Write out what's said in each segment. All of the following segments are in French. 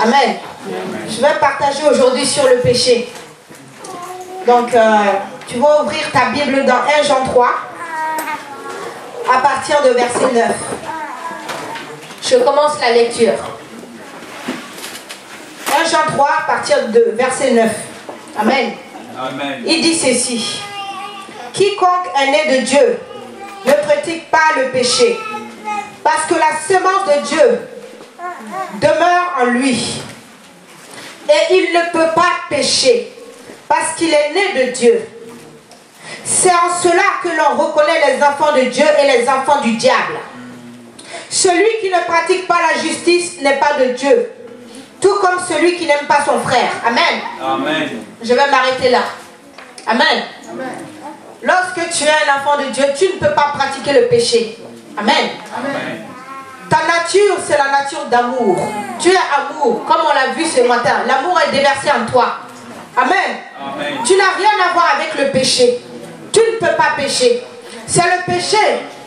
Amen. Je vais partager aujourd'hui sur le péché. Donc, tu vas ouvrir ta Bible dans 1 Jean 3, à partir de verset 9. Je commence la lecture. 1 Jean 3, à partir de verset 9. Amen. Amen. Il dit ceci. Quiconque est né de Dieu ne pratique pas le péché, parce que la semence de Dieu demeure en lui. Et il ne peut pas pécher, parce qu'il est né de Dieu. C'est en cela que l'on reconnaît les enfants de Dieu et les enfants du diable. Celui qui ne pratique pas la justice n'est pas de Dieu, tout comme celui qui n'aime pas son frère. Amen. Amen. Je vais m'arrêter là. Amen. Amen. Lorsque tu es un enfant de Dieu, tu ne peux pas pratiquer le péché. Amen. Amen. Ta nature, c'est la nature d'amour. Tu es amour, comme on l'a vu ce matin. L'amour est déversé en toi. Amen. Amen. Tu n'as rien à voir avec le péché. Tu ne peux pas pécher. C'est le péché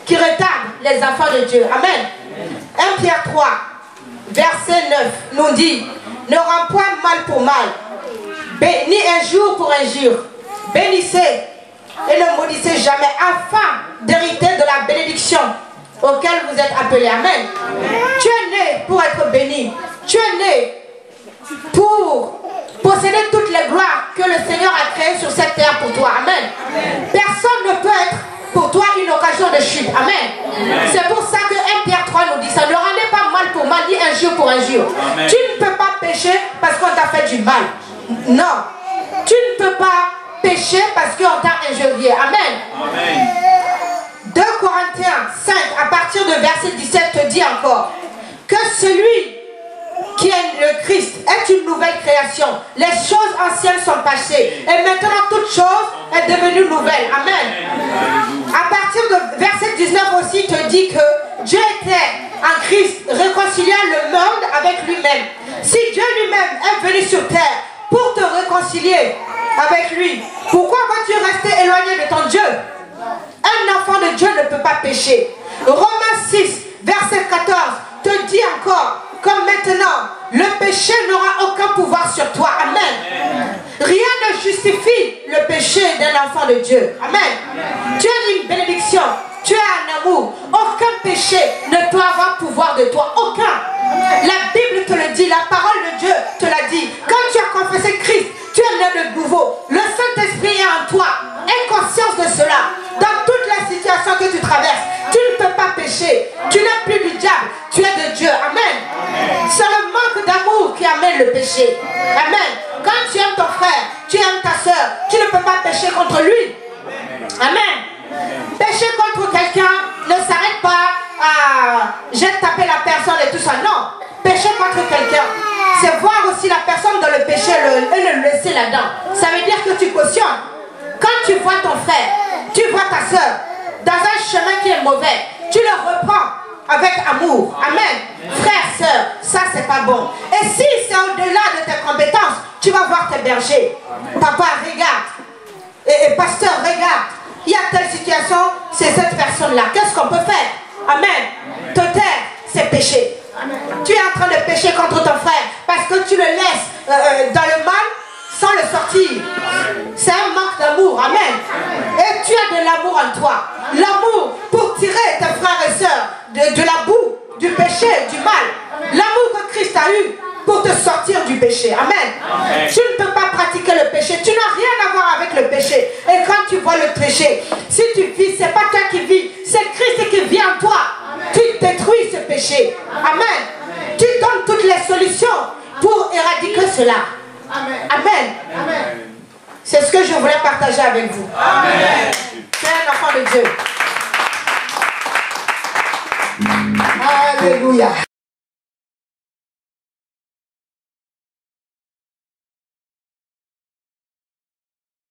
qui retarde les enfants de Dieu. Amen. 1 Pierre 3, verset 9 nous dit: ne rends point mal pour mal, ni injure pour injure. Bénissez et ne maudissez jamais, afin d'hériter de la bénédiction auquel vous êtes appelés. Amen. Tu es né pour être béni. Tu es né pour posséder toutes les gloires que le Seigneur a créées sur cette terre pour toi. Amen. Personne ne peut être pour toi une occasion de chute. Amen. C'est pour ça que 1 Pierre 3 nous dit ça. Ne rendez pas mal pour mal, ni injure pour injure. Amen. Tu ne peux pas pécher parce qu'on t'a fait du mal. Non. Tu ne peux pas pécher parce qu'on t'a injurié. Amen. Amen. 2 Corinthiens 5, à partir de verset 17, te dit encore que celui qui est le Christ est une nouvelle création. Les choses anciennes sont passées et maintenant toute chose est devenue nouvelle. Amen. À partir de verset 19 aussi, te dit que Dieu était en Christ réconciliant le monde avec lui-même. Si Dieu lui-même est venu sur terre pour te réconcilier avec lui, pourquoi vas-tu rester éloigné de ton Dieu? Un enfant de Dieu ne peut pas pécher. Romains 6, verset 14, te dit encore que maintenant, le péché n'aura aucun pouvoir sur toi. Amen. Rien ne justifie le péché d'un enfant de Dieu. Amen. Tu es une bénédiction. Tu es un amour. Aucun péché ne peut avoir pouvoir de toi. Aucun. La Bible te le dit. La parole de Dieu te l'a dit. Quand tu as confessé Christ, tu es né de nouveau. Le Saint-Esprit est en toi. Aie conscience de cela. Dans toutes les situations que tu traverses, tu ne peux pas pécher. Tu n'es plus du diable. Tu es de Dieu. Amen. C'est le manque d'amour qui amène le péché. Amen. Quand tu aimes ton frère, tu aimes ta soeur, tu ne peux pas pécher contre lui. Amen. Pécher contre quelqu'un ne s'arrête pas à j'ai tapé la personne et tout ça. Non. Pécher contre quelqu'un, c'est voir aussi la personne dans le péché et le laisser là-dedans. Ça veut dire que tu cautionnes. Quand tu vois ton frère, tu vois ta soeur dans un chemin qui est mauvais, tu le reprends avec amour. Amen. Frère, soeur, ça c'est pas bon. Et si c'est au-delà de tes compétences, tu vas voir tes bergers. Papa, regarde. Et pasteur, regarde. Il y a telle situation, c'est cette personne-là. Qu'est-ce qu'on peut faire? Amen. Te taire, c'est péché. Tu es en train de pécher contre ton frère parce que tu le laisses dans le mal sans le sortir. C'est un manque d'amour. Amen. Et tu as de l'amour en toi. L'amour pour tirer tes frères et sœurs de la boue, du péché, du mal. L'amour que Christ a eu pour te sortir du péché. Amen. Amen. Tu ne peux pas pratiquer le péché. Tu n'as rien à voir avec le péché. Et quand tu vois le péché, si tu vis, c'est pas toi qui vis, c'est Christ qui vit en toi. Amen. Tu détruis ce péché. Amen. Amen. Tu donnes toutes les solutions pour éradiquer cela. Amen. Amen. Amen. C'est ce que je voulais partager avec vous. Amen. Tu es un enfant de Dieu. Alléluia.